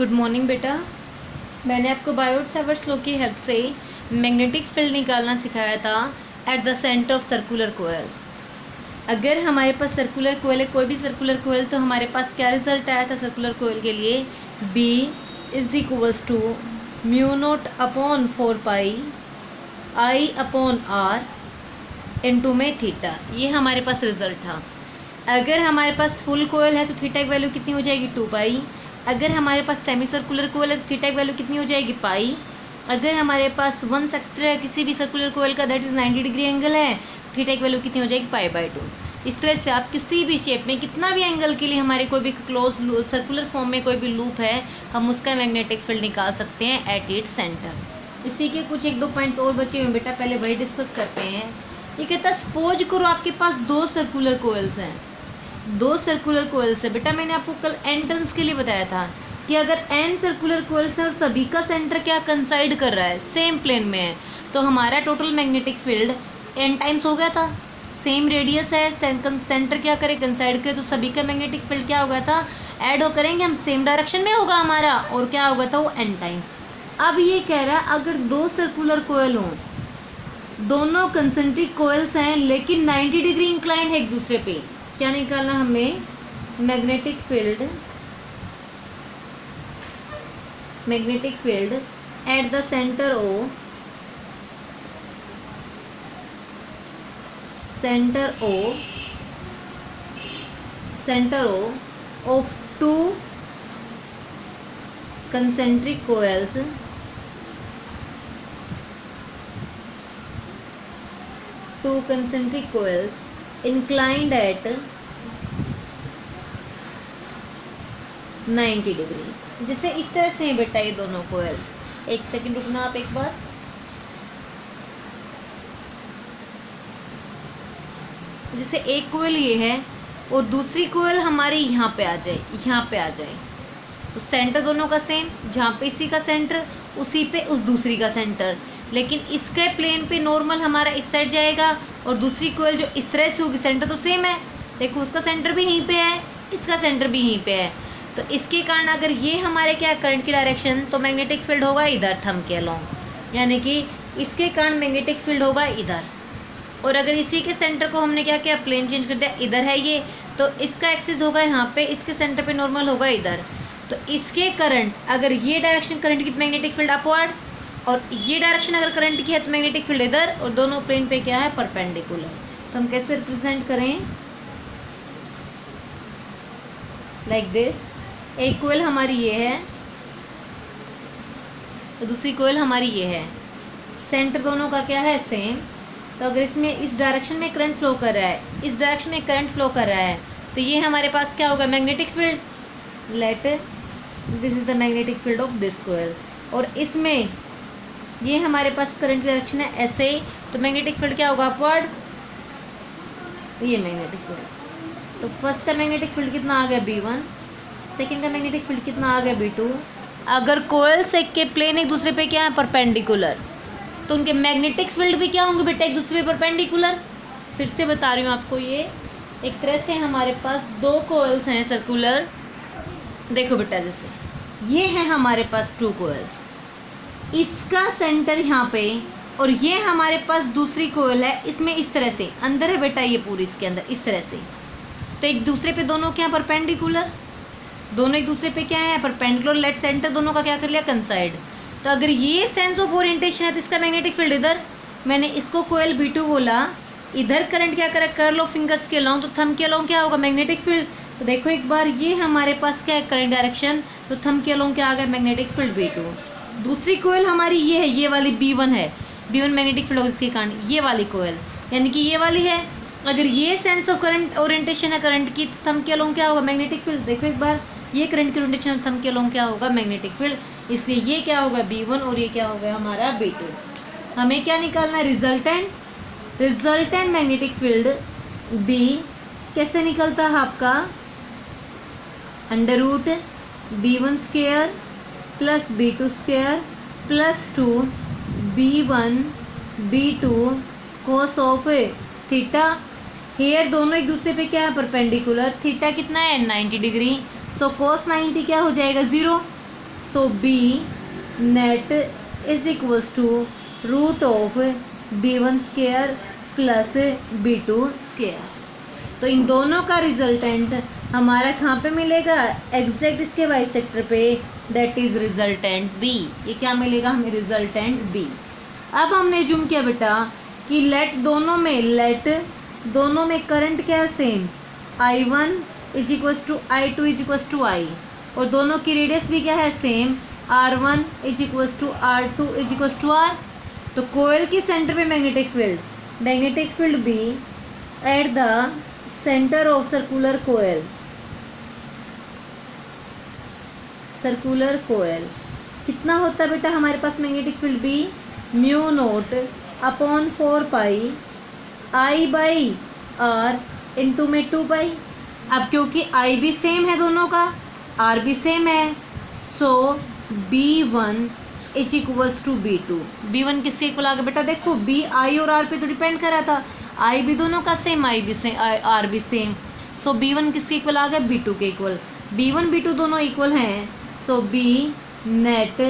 Good morning बेटा। मैंने आपको बायोट सेवर्ट्स लॉ की हेल्प से मैग्नेटिक फील्ड निकालना सिखाया था at the centre of circular coil. अगर हमारे पास सर्कुलर कोयल है, कोई भी सर्कुलर कोयल, तो हमारे पास क्या रिजल्ट आया था सर्कुलर कोयल के लिए? B is equals to mu note upon 4 pi I upon R into में थीटा। ये हमारे पास रिजल्ट था। अगर हमारे पास फुल कोयल है तो थीटा की वैल्यू कितनी हो जाएगी? 2 पाई। अगर हमारे पास सेमी सर्कुलर कोयल है तो थीटा की वैल्यू कितनी हो जाएगी? पाई। अगर हमारे पास वन सेक्टर है किसी भी सर्कुलर कोयल का, दैट इज़ 90 डिग्री एंगल है, थीटा की वैल्यू कितनी हो जाएगी? पाई/2। इस तरह से आप किसी भी शेप में कितना भी एंगल के लिए हमारे कोई भी क्लोज सर्कुलर फॉर्म में कोई भी लूप है, हम उसका मैग्नेटिक फील्ड निकाल सकते हैं एट इट्स सेंटर। इसी के कुछ 1-2 पॉइंट्स और बचे हुए बेटा, पहले वही डिस्कस करते हैं। ये कहता है सपोज करो आपके पास 2 सर्कुलर कोयल्स हैं, 2 सर्कुलर कोयल्स है बेटा। मैंने आपको कल एंट्रेंस के लिए बताया था कि अगर n सर्कुलर कोयल्स है और सभी का सेंटर क्या कंसाइड कर रहा है, सेम प्लेन में है, तो हमारा total magnetic field n times हो गया था। सेम रेडियस है, सेंटर क्या करे? कंसाइड करे, तो सभी का मैग्नेटिक फील्ड क्या हो गया था? ऐड हो करेंगे हम, सेम डायरेक्शन में होगा हमारा, और क्या होगा था? वो n टाइम्स। अब ये कह रहा है अगर 2 सर्कुलर कोयल हों, दोनों कंसेंट्रिक कोयल्स हैं लेकिन 90 डिग्री इंक्लाइंड है एक दूसरे पे, क्या निकालना हमें? Magnetic field at the centre of 2 concentric coils inclined at 90 degree. जैसे इस तरह से है बेटा ये दोनों कोयल। एक सेकंड रुकना आप एक बार। जैसे एक कोयल ये है और दूसरी कोयल हमारी यहाँ पे आ जाए, तो सेंटर दोनों का सेम, जहाँ पे इसी का सेंटर उसी पे उस दूसरी का सेंटर, लेकिन इसके प्लेन पे नॉर्मल हमारा इस साइड जाएगा और दूसरी कोयल जो इस तरह से होगी, सेंटर तो सेम है, देखो उसका सेंटर भी यहीं पे है, इसका सेंटर भी यहीं पे है, तो इसके कारण अगर ये हमारे क्या करंट की डायरेक्शन, तो मैग्नेटिक फील्ड होगा इधर थंब के अलोंग, यानी कि इसके कारण मैग्नेटिक फील्ड होगा इधर। और अगर इसी के सेंटर को हमने क्या किया? प्लेन चेंज कर दिया, इधर है ये, तो इसका एक्सिस होगा यहाँ पे, इसके सेंटर पे नॉर्मल होगा इधर। तो इसके करंट, अगर ये डायरेक्शन करंट की तो मैग्नेटिक फील्ड अपवर्ड, और ये डायरेक्शन अगर करंट की है तो मैग्नेटिक फील्ड इधर, और दोनों प्लेन पे क्या है? परपेंडिकुलर। तो हम कैसे रिप्रेजेंट करें? Like this. एक कोयल हमारी ये है तो दूसरी कोयल हमारी ये है, सेंटर दोनों का क्या है? सेम। तो अगर इसमें इस डायरेक्शन में करंट फ्लो कर रहा है, इस डायरेक्शन में करंट फ्लो कर रहा है, तो ये हमारे पास क्या होगा? Magnetic field. Let this is the magnetic field of this coil. और इसमें ये हमारे पास करंट की डायरेक्शन है ऐसे, तो मैग्नेटिक फील्ड क्या होगा? अपवर्ड। ये मैग्नेटिक फील्ड, तो फर्स्ट का मैग्नेटिक फील्ड कितना आ गया? B1। सेकेंड का मैग्नेटिक फील्ड कितना आ गया? B2। अगर कोयल से के प्लेन एक दूसरे पे क्या है? परपेंडिकुलर, तो उनके मैग्नेटिक फील्ड भी क्या होंगे बेटा? एक दूसरे पे परपेंडिकुलर। फिर से बता रही हूँ आपको, ये एक तरह से हमारे पास 2 कोयल्स हैं सर्कुलर। देखो बेटा, जैसे ये है हमारे पास 2 कोयल्स, इसका सेंटर यहाँ पे, और ये हमारे पास दूसरी कोयल है, इसमें इस तरह से अंदर है बेटा, ये पूरी इसके अंदर इस तरह से, तो एक दूसरे पे दोनों क्या? परपेंडिकुलर। दोनों एक दूसरे पे क्या है? परपेंडिकुलर। लेट सेंटर दोनों का क्या कर लिया? कंसाइड। तो अगर ये सेंस ऑफ ओरिएंटेशन है तो इसका मैग्नेटिक फील्ड इधर, मैंने इसको कोयल B2 बोला, इधर करंट क्या करा? कर लो फिंगर्स के अलोंग, तो थंब के अलोंग क्या होगा? Magnetic field. तो देखो एक बार, ये हमारे पास क्या है? करंट डायरेक्शन, तो थंब के अलोंग क्या आ गया? Magnetic field B2। दूसरी कोयल हमारी ये है, ये वाली B1 है, B1 मैग्नेटिक फील्ड होगा इसके कारण, ये वाली कोयल यानी कि ये वाली है। अगर ये सेंस ऑफ करंट ओरिएंटेशन है करंट की, तो थंब के अलोंग क्या होगा? Magnetic field. देखो एक बार, ये करंट की ओरिएंटेशन, थंब के अलोंग क्या होगा? Magnetic field. इसलिए ये क्या होगा? B1, और ये क्या होगा? हमारा B2। हमें क्या निकालना है? रिजल्टेंट मैग्नेटिक फील्ड B कैसे निकलता है आपका? Under root B1² plus B2² plus 2 B1 B2 cos of theta. Here दोनों एक दूसरे पे क्या है? परपेंडिकुलर। थीटा कितना है? 90 डिग्री। सो cos 90 क्या हो जाएगा? 0। So B net is equals to root of B1 square plus B2 square. तो इन दोनों का रिजल्टेंट हमारा कहाँ पे मिलेगा, एग्जैक्ट इसके बाइसेक्टर पे, दैट इज रिजल्टेंट बी। ये क्या मिलेगा हमें, रिजल्टेंट बी। अब हमने जूम किया बेटा कि लेट दोनों में करंट क्या है, same, I1 is equals to I2 is equals to I, और दोनों की रेडियस भी क्या है, same, R1 is equals to R2 is equals to R। तो कोयल की सेंटर पे magnetic field B at the centre of circular coil कितना होता है बेटा हमारे पास magnetic field B, mu note upon 4 pi I by R into में 2 पाई। अब क्योंकि I भी सेम है दोनों का, R भी सेम है, सो B1 is equals to B2। B1 किसके इक्वल आ गया बेटा, देखो B I और R पे तो डिपेंड कर रहा था, I भी दोनों का सेम, I भी सेम, R भी सेम, सो B1 किसके इक्वल आ गया, B2 के इक्वल। B1 B2 दोनों इक्वल हैं, so B net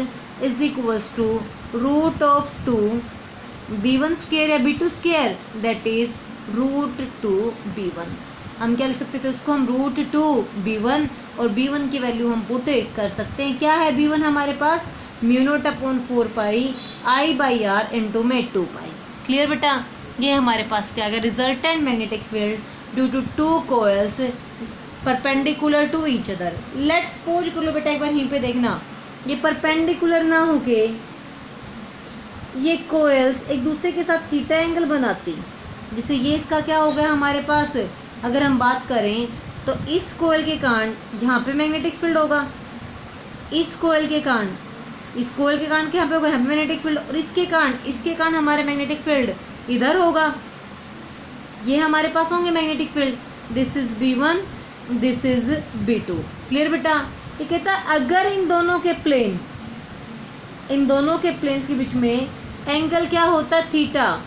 is equals to root of 2 B1 square या B2 square, that is root 2 B1। हम क्या लिख सकते थे उसको, हम रूट 2 B1, और B1 की वैल्यू हम पुट कर सकते हैं। क्या है B1 हमारे पास, mu note upon 4 pi I by R into में 2 पाई। क्लियर बेटा, ये हमारे पास क्या आ गया, resultant magnetic field due to 2 coils perpendicular to each other. Let's suppose कर लो बेटा, एक बार यहीं पे देखना, ये परपेंडिकुलर ना होके ये कोयल्स एक दूसरे के साथ थीटा एंगल बनाती, जिससे ये इसका क्या हो गया हमारे पास, अगर हम बात करें तो इस कोयल के कारण यहाँ पे मैग्नेटिक फील्ड होगा, इस कोयल के कारण क्या पे होगा, यहाँ पे मैग्नेटिक फील्ड, और इसके कारण हमारे मैग्नेटिक फील्ड इधर होगा, ये हमारे पास होंगे magnetic field. This is B1, this is B2। Clear बेटा, ये कहता है अगर इन दोनों के प्लेन्स के बीच में एंगल क्या होता है, थीटा,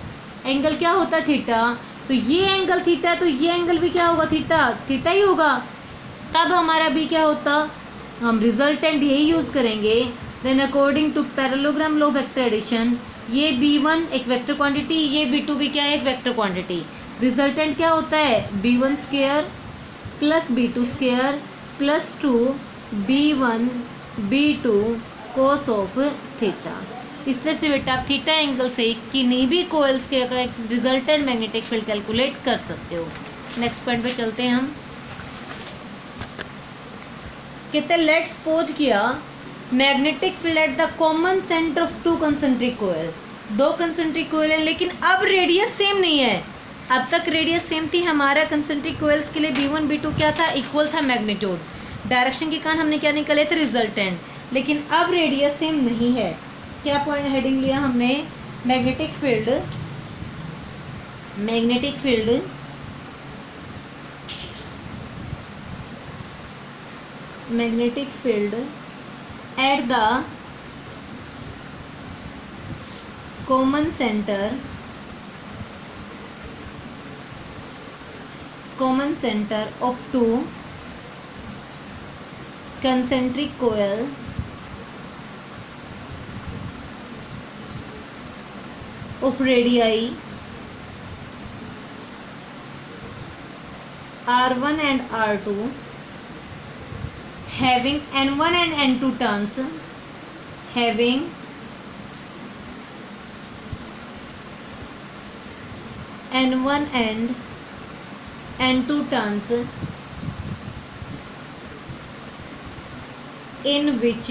तो ये एंगल थीटा है, तो ये एंगल भी क्या होगा, थीटा ही होगा। तब हमारा भी क्या होता, हम रिजल्टेंट यही यूज करेंगे। Then according to parallelogram law vector addition, ये B1 एक वेक्टर क्वांटिटी, ये B2 भी क्या है, एक वेक्टर क्वांटिटी। रिजल्टेंट क्या होता है, B1 square plus B2 square plus 2 B1 B2 cos of theta. इस तरह से बेटा आप थीटा एंगल से किन्हीं भी कोयल्स के रिजल्टेंट मैग्नेटिक फील्ड कैलकुलेट कर सकते हो। नेक्स्ट पॉइंट पे चलते हैं हम। कहते लेट्स सपोज किया magnetic field at the common centre of 2 concentric coil. 2 concentric coil है, लेकिन अब रेडियस सेम नहीं है। अब तक रेडियस सेम थी, हमारा कंसेंट्रिक कोयल्स के लिए B1 B2 क्या था, इक्वल था मैग्नीट्यूड। डायरेक्शन के कारण हमने क्या निकाले थे, रिजल्टेंट। लेकिन अब रेडियस सेम नहीं है। क्या पॉइंट हेडिंग लिया हमने, magnetic field at the common centre of 2 concentric coil of radii R1 and R2 having N1 and N2 turns, N1 and N2 turns in which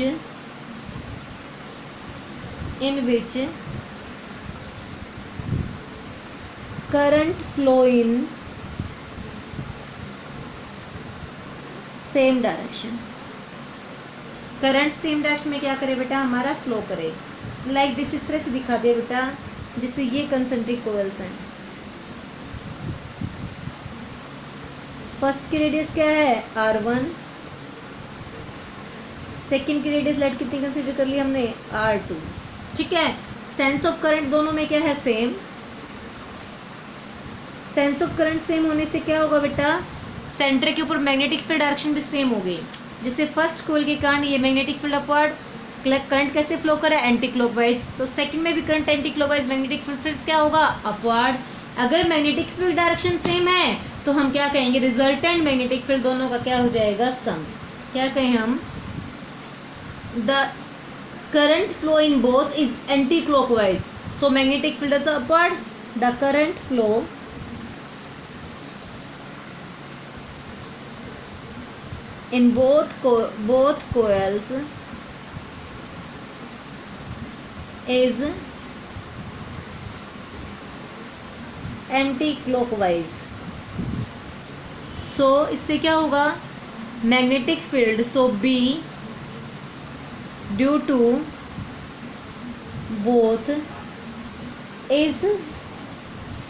current flow in same direction। Current same direction में क्या करे बेटा, हमारा flow करे। Like this, इस तरह से दिखा दिया बेटा, जिससे ये कंसेंट्रिक कोयल्स हैं। फर्स्ट की रेडियस क्या है, R1। सेकेंड की रेडियस लाइट कितनी कंसीडर कर ली हमने, R2। ठीक है, सेंस ऑफ करंट दोनों में क्या है, same. Sense of current same होने से क्या होगा बेटा, सेंटर के ऊपर मैग्नेटिक फील्ड डायरेक्शन भी सेम हो गई। जैसे फर्स्ट कोयल के कारण ये मैग्नेटिक फील्ड अपवर्ड, करंट कैसे फ्लो कर रहा है, एंटी क्लॉकवाइज, तो सेकंड में भी current anti clockwise, magnetic field फिर क्या होगा, अपवर्ड। अगर मैग्नेटिक फील्ड डायरेक्शन सेम है तो हम क्या कहेंगे, रिजल्टेंट मैग्नेटिक फील्ड दोनों का क्या हो जाएगा, सम। क्या कहें हम, the current flow in both is anti clockwise, so magnetic field is upward, द करंट फ्लो in both coils is anti-clockwise। So इससे क्या होगा, magnetic field, so B due to both is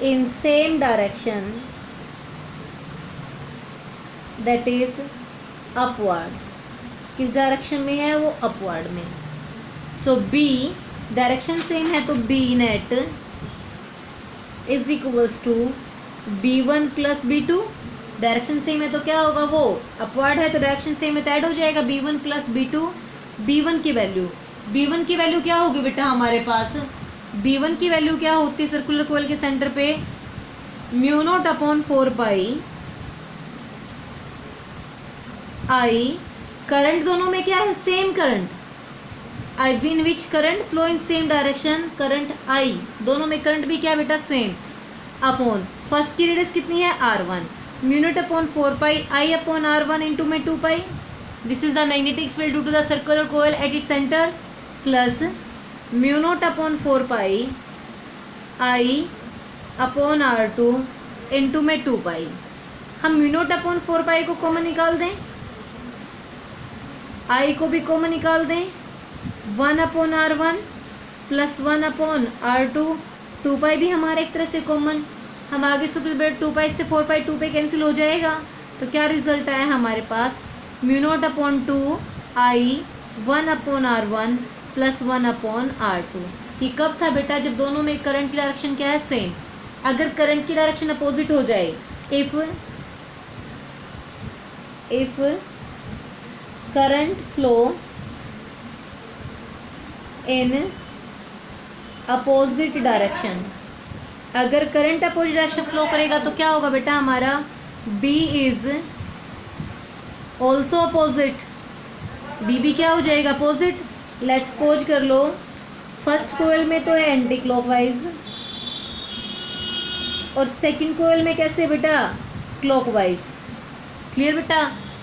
in same direction, that is upward. किस direction में है वो, upward में। सो बी डायरेक्शन सेम है तो B net is equals to B1 plus B2। Direction same है तो क्या होगा, वो अपवर्ड है तो डायरेक्शन सेम है तो ऐड हो जाएगा B1 प्लस B2। B1 की वैल्यू क्या होगी बेटा हमारे पास, B1 की वैल्यू क्या होती है सर्कुलर कोयल के सेंटर पे, mu not upon 4 pi I. Current दोनों में क्या है, same current, I in which current flow in same direction, current I, दोनों में करंट भी क्या है बेटा, सेम, अपॉन फर्स्ट की रेडियस कितनी है, R1, mu not upon 4 pi I upon R1 into में 2 pi. This is the magnetic field due to the circular coil at it centre, plus mu not upon 4 pi I upon R2 into में 2 पाई। हम mu naught upon 4 पाई को common निकाल दें, आई को भी common निकाल दें, 1 अपॉन R1 प्लस 1 अपॉन R2, 2 पाई भी हमारे एक तरह से कॉमन, हम आगे से 2 पाई से 4 पाई 2 पाई कैंसिल हो जाएगा, तो क्या रिजल्ट आया हमारे पास, म्यू नॉट अपॉन 2 आई 1 अपॉन R1 प्लस 1 अपॉन R2। ये कब था बेटा, जब दोनों में करंट की डायरेक्शन क्या है, सेम। अगर करंट की डायरेक्शन अपोजिट हो जाए, if current flow in opposite direction, अगर करंट अपोजिट डायरेक्शन फ्लो करेगा तो क्या होगा बेटा हमारा, B is also opposite, B भी क्या हो जाएगा, अपोजिट। लेट्स सपोज कर लो फर्स्ट कोयल में तो है एंटी क्लॉकवाइज और सेकंड कोयल में कैसे बेटा, क्लॉकवाइज। क्लियर बेटा,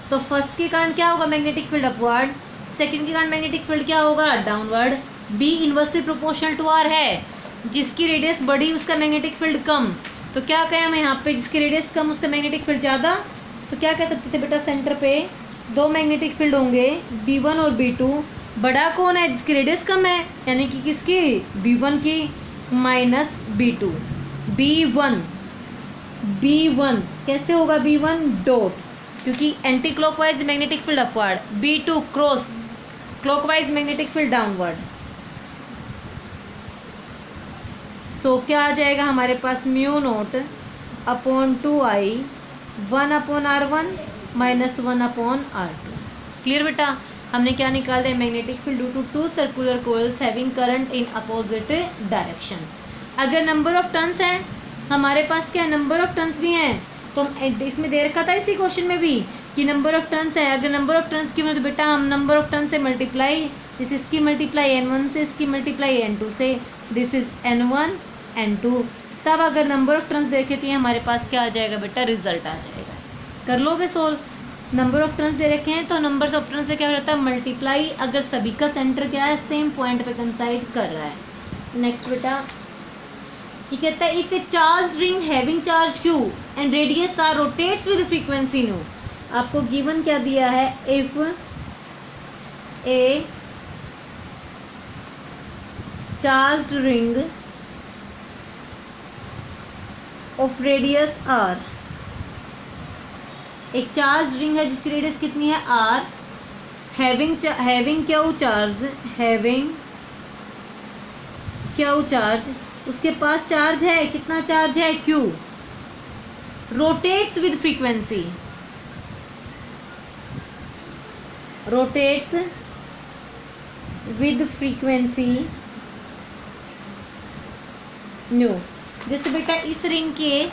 तो फर्स्ट के कारण क्या होगा, मैग्नेटिक फील्ड अपवर्ड, सेकंड के कारण मैग्नेटिक फील्ड क्या होगा, downward. B inversely proportional to R है, जिसकी रेडियस बड़ी उसका मैग्नेटिक फील्ड कम, तो क्या कहें हम यहाँ पे, जिसकी रेडियस कम उसका मैग्नेटिक फील्ड ज़्यादा, तो क्या कह सकते थे बेटा, सेंटर पे दो मैग्नेटिक फील्ड होंगे B1 और B2, बड़ा कौन है, जिसकी रेडियस कम है, यानी कि किसकी, B1 की माइनस B2। B1 कैसे होगा, B1 डॉट, क्योंकि anti clockwise magnetic field upward, B2 cross clockwise magnetic field downward. So क्या आ जाएगा हमारे पास, म्यू नोट अपॉन 2I 1 अपॉन R1 minus 1 upon R2। Clear बेटा, हमने क्या निकाल दिया, magnetic field due to 2 circular coils having current in opposite direction. अगर नंबर ऑफ टर्न्स हैं हमारे पास, क्या नंबर ऑफ टर्न्स भी हैं, तो इसमें दे रखा था इसी क्वेश्चन में भी कि नंबर ऑफ टर्न्स है। अगर नंबर ऑफ टर्न्स की तो बेटा हम नंबर ऑफ टर्न से मल्टीप्लाई, दिस इसकी मल्टीप्लाई N1 से, इसकी मल्टीप्लाई N2 से, दिस इज N1 N2। तब अगर नंबर ऑफ टर्न्स देखे तो हमारे पास क्या आ जाएगा बेटा, रिजल्ट आ जाएगा। कर लोगे सोल्व, नंबर ऑफ टर्न्स दे रखे हैं तो नंबर्स ऑफ टर्न से क्या हो जाता है, मल्टीप्लाई, अगर सभी का सेंटर क्या है, सेम पॉइंट पे कंसाइड कर रहा है। नेक्स्ट बेटा ये कहता है, if a charge ring having charge Q and radius R rotates with frequency nu. आपको गिवन क्या दिया है, if a charged ring of radius R, एक चार्ज रिंग है जिसकी रेडियस कितनी है R, हैविंग क्यू चार्ज, उसके पास चार्ज है, कितना चार्ज है Q, rotates with frequency, rotates with frequency new. जैसे बेटा इस रिंग के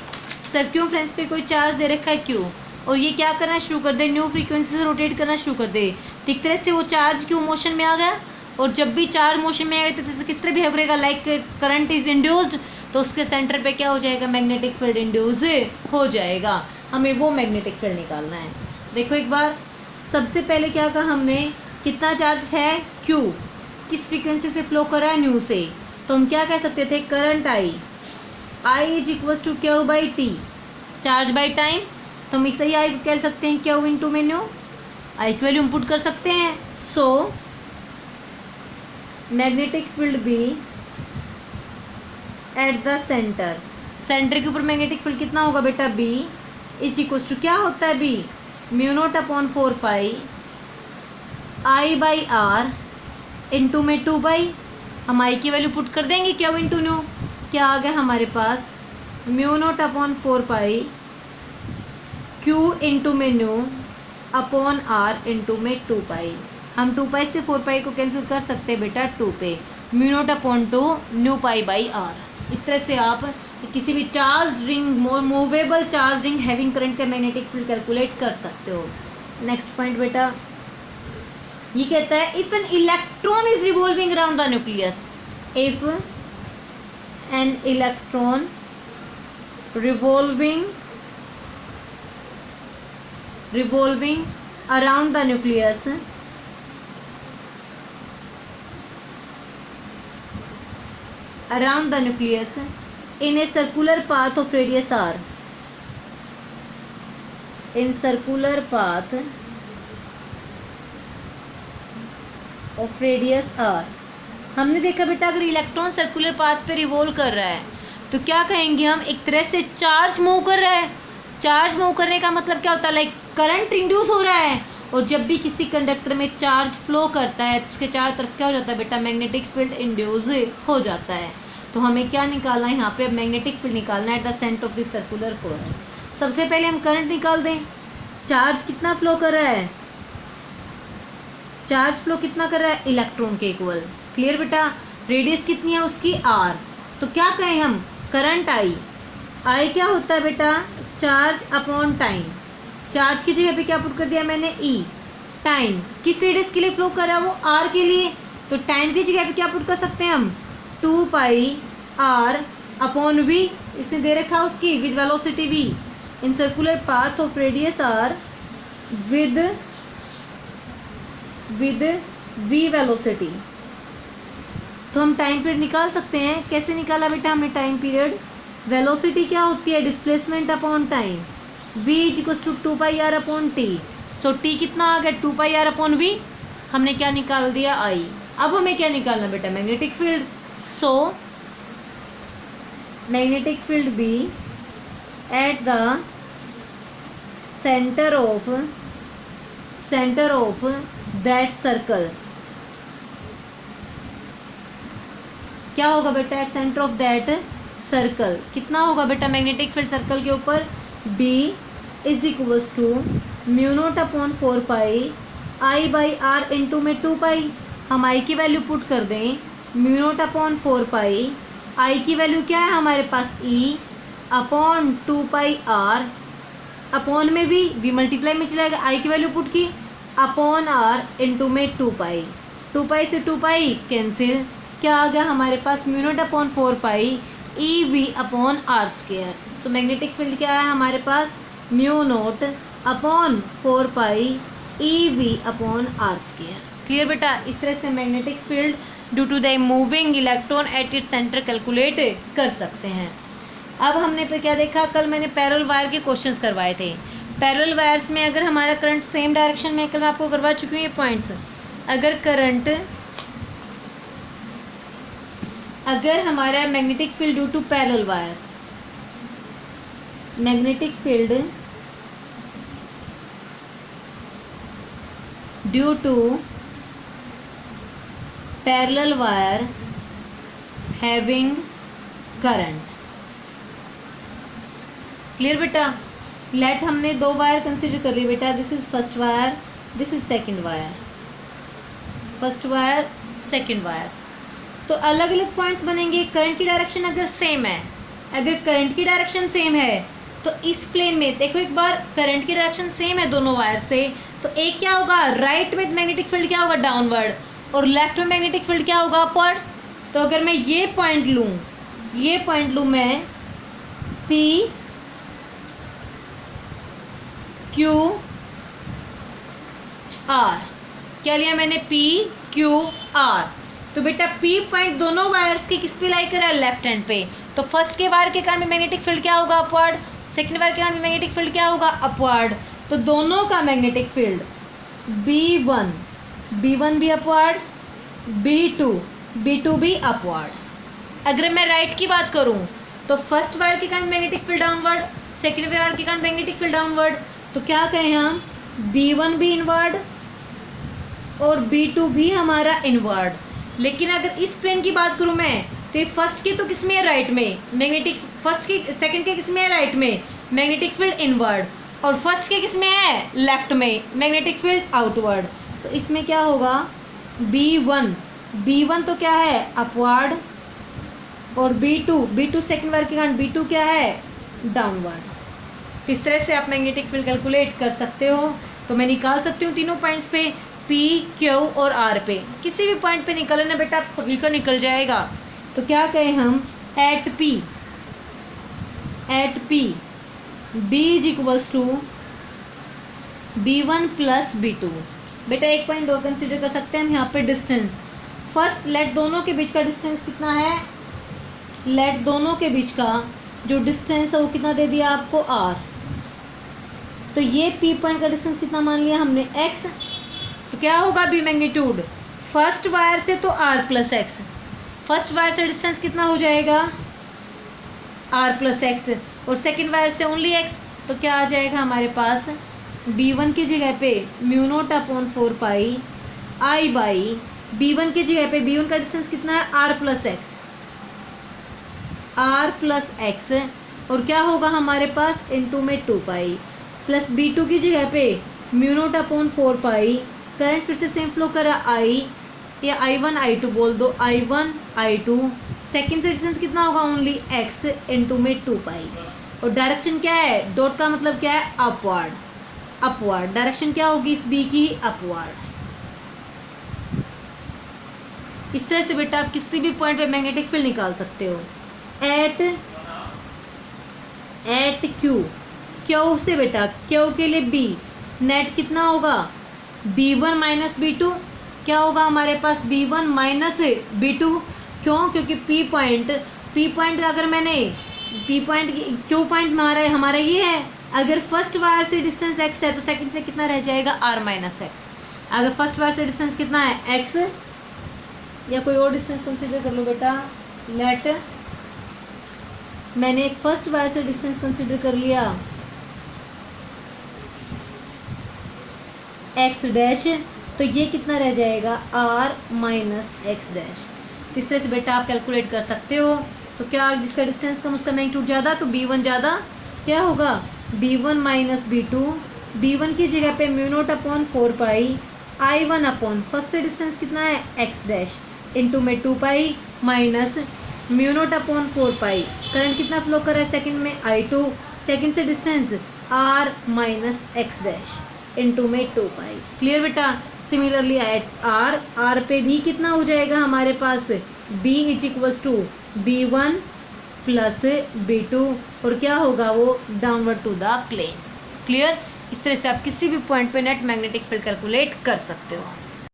सर्क्यूम्फ्रेंस पे कोई चार्ज दे रखा है क्यू, और ये क्या करना शुरू कर दे, न्यू फ्रीक्वेंसी से रोटेट करना शुरू कर दे, तो एक तरह से वो चार्ज क्यू मोशन में आ गया। और जब भी चार्ज मोशन में आएगा तो किस तरह बिहेव करेगा, लाइक करंट इज इंड्यूस्ड, तो उसके सेंटर पे क्या हो जाएगा, मैग्नेटिक फील्ड इंड्यूस हो जाएगा। हमें वो मैग्नेटिक फील्ड निकालना है। देखो एक बार, सबसे पहले क्या कहा हमने, कितना चार्ज है क्यू, किस फ्रीक्वेंसी से फ्लो कर रहा है, न्यू से, तो हम क्या कह सकते थे, current I is equals to Q by T, charge by time, तो हम इसे ही आई को कह सकते हैं क्यू इंटू में न्यू, आई की वैल्यू इनपुट कर सकते हैं। So magnetic field B at the centre, centre के ऊपर मैग्नेटिक फील्ड कितना होगा बेटा, बी इज इक्वल्स टू क्या होता है, B mu not upon 4 pi I by R into में 2 बाई, हम आई की वैल्यू पुट कर देंगे क्यू इंटू न्यू, क्या आ गया हमारे पास, mu not upon 4 pi Q into में न्यू अपॉन आर इंटू में 2 पाई। हम 2 पाई से 4 पाई को कैंसिल कर सकते हैं बेटा 2 पे, mu not upon 2 nu pi by R. इस तरह से आप किसी भी charge ring, movable charge ring having current का मैग्नेटिक फील्ड कैलकुलेट कर सकते हो। नेक्स्ट पॉइंट बेटा, ये कहता है if an electron is revolving around the nucleus, if an electron revolving around the nucleus in a circular path of radius r, in circular path of radius r। हमने देखा बेटा अगर इलेक्ट्रॉन सर्कुलर पाथ पे revolve कर रहा है तो क्या कहेंगे हम, एक तरह से चार्ज मूव कर रहा है। चार्ज मूव करने का मतलब क्या होता है, लाइक करंट इंड्यूस हो रहा है, और जब भी किसी कंडक्टर में चार्ज फ्लो करता है तो उसके चारों तरफ क्या हो जाता है बेटा, मैग्नेटिक फील्ड इंड्यूस हो जाता है। तो हमें क्या निकालना है यहाँ पे, मैग्नेटिक फील्ड निकालना है eight the centre of this circular core. सबसे पहले हम करंट निकाल दें, चार्ज कितना फ्लो कर रहा है, चार्ज फ्लो कितना कर रहा है, इलेक्ट्रॉन के इक्वल, क्लियर बेटा। रेडियस कितनी है उसकी, आर, तो क्या कहें हम, करंट आई क्या होता है बेटा, चार्ज अपॉन टाइम, चार्ज की जगह पे क्या पुट कर दिया मैंने, ई, टाइम किस रेडियस के लिए फ्लो कर रहा है, वो आर के लिए, तो टाइम की जगह पे क्या पुट कर सकते हैं हम, 2 पाई आर अपॉन वी, इसने दे रखा उसकी with velocity V in circular path of radius R with V velocity. तो हम टाइम पीरियड निकाल सकते हैं, कैसे निकाला बेटा हमने टाइम पीरियड, वेलोसिटी क्या होती है, displacement upon time, v is equal to 2 pi R upon T, so T कितना आ गया, 2 पाई आर अपॉन वी, हमने क्या निकाल दिया, आई। अब हमें क्या निकालना बेटा, magnetic field. So magnetic field B at the centre of that circle, क्या होगा बेटा, at centre of that circle कितना होगा बेटा, मैग्नेटिक फील्ड सर्कल के ऊपर, B is equals to mu not upon 4 pi I by R into में 2 पाई, हम आई की वैल्यू पुट कर दें, mu not upon 4 pi, I की वैल्यू क्या है हमारे पास, E upon 2 pi R, upon में भी मल्टीप्लाई में चलाएगा, आई की वैल्यू पुट की, अपॉन आर इंटू में 2 पाई, 2 पाई से 2 पाई कैंसिल, क्या आ गया हमारे पास, mu not upon 4 pi E V upon R square. तो मैग्नेटिक फील्ड क्या है हमारे पास, mu not upon 4 pi E V upon R square, clear बेटा। इस तरह से magnetic field due to the moving electron at its centre calculate कर सकते हैं। अब हमने पे क्या देखा, कल मैंने पैरेलल वायर के क्वेश्चंस करवाए थे। पैरेलल वायर्स में अगर हमारा करंट सेम डायरेक्शन में, कल मैं आपको करवा चुकी हूँ ये पॉइंट्स, अगर हमारा magnetic field due to parallel wires, magnetic field due to parallel wire having current, clear बेटा। लेट हमने 2 वायर कंसिडर कर ली बेटा, this is first wire, this is second wire, first wire second wire. तो अलग अलग पॉइंट्स बनेंगे। Current की डायरेक्शन अगर सेम है, अगर करंट की डायरेक्शन सेम है तो इस प्लेन में देखो एक बार, करंट की डायरेक्शन सेम है दोनों वायर से, तो एक क्या होगा, राइट में मैग्नेटिक फील्ड क्या होगा, डाउनवर्ड, और लेफ्ट में मैग्नेटिक फील्ड क्या होगा, अपवर्ड। तो अगर मैं ये पॉइंट लूँ मैं P Q R, क्या लिया मैंने, P Q R। तो बेटा P पॉइंट दोनों वायर्स के किस पे लाई करा है, लेफ्ट हैंड पे। तो फर्स्ट के वायर के कारण में मैग्नेटिक फील्ड क्या होगा, अपवर्ड, सेकंड वायर के कारण में मैग्नेटिक फील्ड क्या होगा, अपवर्ड। तो दोनों का मैग्नेटिक फील्ड B1 भी अपवर्ड, B2 भी अपवर्ड। अगर मैं राइट की बात करूं तो फर्स्ट वायर के कारण magnetic field downward, second wire के कारण मैग्नेटिक फील्ड डाउनवर्ड। तो क्या कहें हम, B1 भी इनवर्ड और B2 भी हमारा इनवर्ड। लेकिन अगर इस प्लेन की बात करूं मैं, तो ये फर्स्ट के तो किस में है, राइट में, मैग्नेटिक, फर्स्ट के सेकंड के किस में है, राइट में, मैग्नेटिक फील्ड इनवर्ड, और फर्स्ट के किस में है, लेफ्ट में, मैग्नेटिक फील्ड आउटवर्ड। तो इसमें क्या होगा, B1 तो क्या है, अपवर्ड, और B2 सेकंड वायर के कारण B2 क्या है, डाउनवर्ड। इस तरह से आप मैग्नेटिक फील्ड कैलकुलेट कर सकते हो। तो मैं निकाल सकती हूँ तीनों पॉइंट्स पे, P Q और R पे। किसी भी पॉइंट पे निकलना बेटा आप सभी का निकल जाएगा। तो क्या कहें हम, at P B is equals to B1 plus B2। बेटा एक पॉइंट और कंसिडर कर सकते हैं हम यहाँ पे, डिस्टेंस। फर्स्ट लेट दोनों के बीच का डिस्टेंस कितना है, लेट दोनों के बीच का जो डिस्टेंस है वो कितना दे दिया आपको, R। तो ये P पॉइंट का डिस्टेंस कितना मान लिया हमने, X। तो क्या होगा B मैग्नीट्यूड, फर्स्ट वायर से तो R plus x, first wire से डिस्टेंस कितना हो जाएगा, R प्लस एक्स, और सेकेंड वायर से ओनली X। तो क्या आ जाएगा हमारे पास, B1 की जगह पे μ0/4 पाई I बाई, B1 की जगह पे B1 का डिस्टेंस कितना है, R प्लस एक्स, और क्या होगा हमारे पास, इनटू में 2 पाई, प्लस B2 की जगह पे μ0/4 पाई, करंट फिर से सेम फ्लो करा I, या I1 I2 बोल दो, I1 I2, सेकेंड से डिस्टेंस कितना होगा, ओनली X, इनटू में 2 पाई, और डायरेक्शन क्या है, डॉट का मतलब क्या है, अपवर्ड, डायरेक्शन क्या होगी इस B की, अपवर्ड। इस तरह से बेटा आप किसी भी पॉइंट पे मैग्नेटिक फील्ड निकाल सकते हो। एट क्यू से बेटा, क्यू के लिए B, नेट कितना होगा, B1 माइनस B2, क्या होगा हमारे पास, B1 माइनस B2। क्यों, क्योंकि P पॉइंट अगर मैंने P पॉइंट, Q पॉइंट हमारा ये है, अगर फर्स्ट वायर से डिस्टेंस X है तो सेकंड से कितना रह जाएगा, R माइनस एक्स। अगर फर्स्ट वायर से डिस्टेंस कितना है, X, या कोई और डिस्टेंस कंसिडर कर लो बेटा, लेट मैंने फर्स्ट वायर से डिस्टेंस कंसिडर कर लिया X डैश, तो ये कितना रह जाएगा, R माइनस एक्स डैश। इस तरह से बेटा आप कैलकुलेट कर सकते हो। तो क्या, जिसका डिस्टेंस कम उसका मैग्नीट्यूड ज़्यादा, तो B1 ज़्यादा, क्या होगा, B1 माइनस B2, B1 की जगह पे μ0/4 पाई I1 अपॉन, फर्स्ट से डिस्टेंस कितना है, X डैश, इनटू में 2 पाई माइनस μ0/4 पाई, करंट कितना फ्लो कर रहा है सेकंड में, I2, सेकंड से distance R minus X dash, into में 2 पाई। क्लियर बेटा। सिमिलरली एट R पे भी कितना हो जाएगा हमारे पास, B is equals to B1 plus B2, और क्या होगा वो, downward to the plane. Clear. इस तरह से आप किसी भी पॉइंट पे नेट मैग्नेटिक फील्ड कैलकुलेट कर सकते हो।